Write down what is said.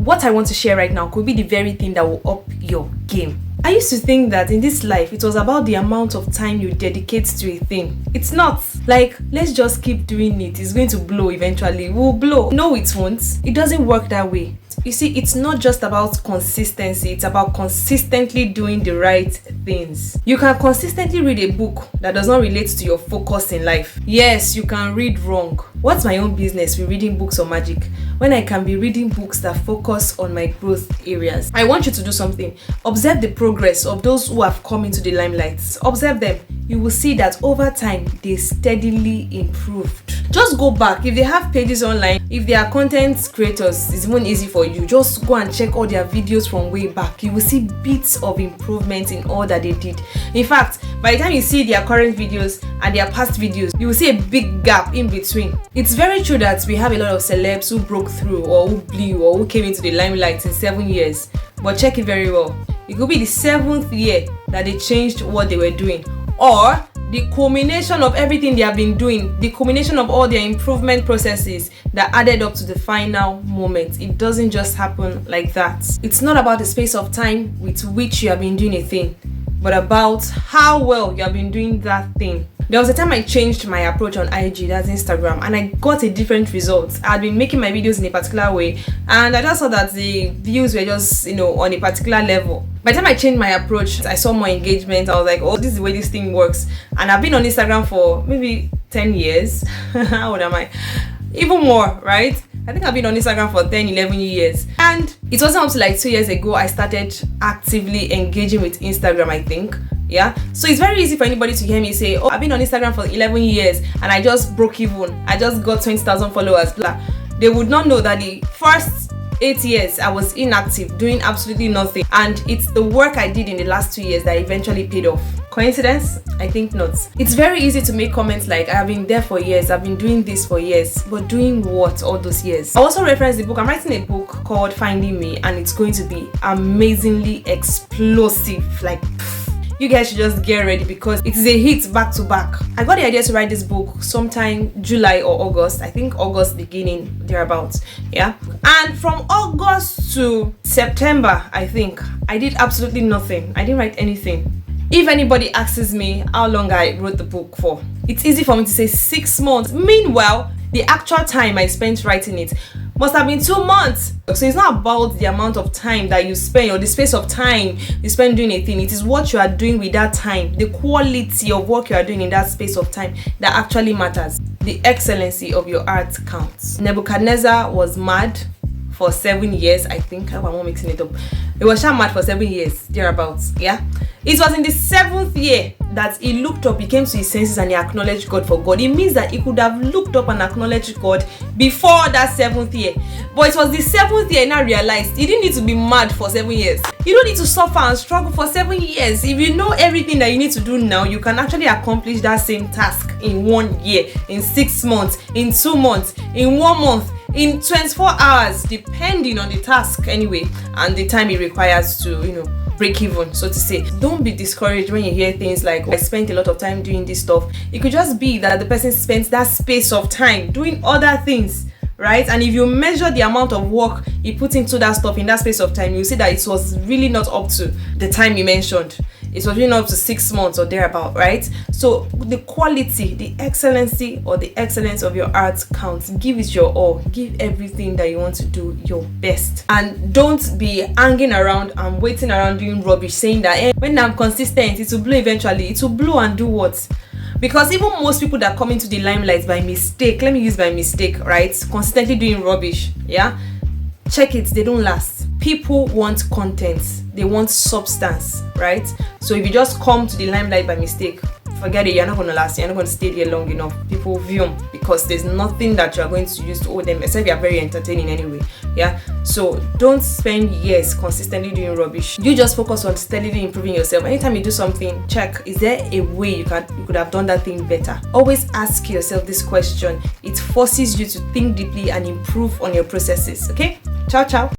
what I want to share right now could be the very thing that will up your game. I used to think that in this life, it was about the amount of time you dedicate to a thing. It's not. Like, let's just keep doing it. It's going to blow eventually. We'll blow. No, it won't. It doesn't work that way. You see, it's not just about consistency. It's about consistently doing the right things. You can consistently read a book that does not relate to your focus in life. Yes, you can read wrong. What's my own business with reading books on magic when I can be reading books that focus on my growth areas? I want you to do something. Observe the progress of those who have come into the limelight. Observe them. You will see that over time, they steadily improved. Just go back. If they have pages online, if they are content creators, it's even easy for you. Just go and check all their videos from way back. You will see bits of improvement in all that they did. In fact, by the time you see their current videos and their past videos, you will see a big gap in between. It's very true that we have a lot of celebs who broke through or who blew or who came into the limelight in 7 years. But check it very well. It could be the 7th year that they changed what they were doing, or the culmination of everything they have been doing, the culmination of all their improvement processes that added up to the final moment. It doesn't just happen like that. It's not about the space of time with which you have been doing a thing, but about how well you have been doing that thing. There was a time I changed my approach on IG, that's Instagram, and I got a different result. I had been making my videos in a particular way, and I just saw that the views were just, on a particular level. By the time I changed my approach, I saw more engagement. I was like, oh, this is the way this thing works. And I've been on Instagram for maybe 10 years. How old am I? Even more, right? I think I've been on Instagram for 10, 11 years. And it wasn't up to like 2 years ago I started actively engaging with Instagram, I think. Yeah, so it's very easy for anybody to hear me say, oh, I've been on Instagram for 11 years and I just broke even. I just got 20,000 followers. Blah. They would not know that the first 8 years I was inactive, doing absolutely nothing. And it's the work I did in the last 2 years that eventually paid off. Coincidence? I think not. It's very easy to make comments like, I've been there for years, I've been doing this for years, but doing what all those years? I also reference the book. I'm writing a book called Finding Me, and it's going to be amazingly explosive. Like, you guys should just get ready because it is a hit back to back. I got the idea to write this book sometime July or August. I think August beginning, thereabouts. Yeah. And from August to September, I think, I did absolutely nothing. I didn't write anything. If anybody asks me how long I wrote the book for, it's easy for me to say 6 months. Meanwhile, the actual time I spent writing it must have been 2 months. So it's not about the amount of time that you spend or the space of time you spend doing a thing. It is what you are doing with that time, the quality of work you are doing in that space of time that actually matters. The excellency of your art counts. Nebuchadnezzar was mad for 7 years, I think. I hope I'm not mixing it up. He was mad for 7 years, thereabouts. Yeah. It was in the 7th year that he looked up, he came to his senses and he acknowledged God for God. It means that he could have looked up and acknowledged God before that 7th year. But it was the 7th year he now realized he didn't need to be mad for 7 years. You don't need to suffer and struggle for 7 years. If you know everything that you need to do now, you can actually accomplish that same task in 1 year, in 6 months, in 2 months, in 1 month, in 24 hours, depending on the task anyway, and the time it requires to, break even, so to say. Don't be discouraged when you hear things like, oh, I spent a lot of time doing this stuff. It could just be that the person spent that space of time doing other things, right? And if you measure the amount of work he put into that stuff in that space of time, you see that it was really not up to the time he mentioned. It was really not up to 6 months or thereabout, right? So the quality, the excellency or the excellence of your art counts. Give it your all. Give everything that you want to do your best. And don't be hanging around and waiting around doing rubbish, saying that when I'm consistent, it will blow eventually. It will blow and do what? Because even most people that come into the limelight by mistake, let me use by mistake, right? Consistently doing rubbish, yeah? Check it, they don't last. People want content, they want substance, right? So if you just come to the limelight by mistake, forget it, you're not going to last, you're not going to stay there long enough. People view because there's nothing that you're going to use to owe them, except you're very entertaining anyway. Yeah, so don't spend years consistently doing rubbish. You just focus on steadily improving yourself. Anytime you do something, check, is there a way you could have done that thing better? Always ask yourself this question. It forces you to think deeply and improve on your processes. Okay, ciao ciao.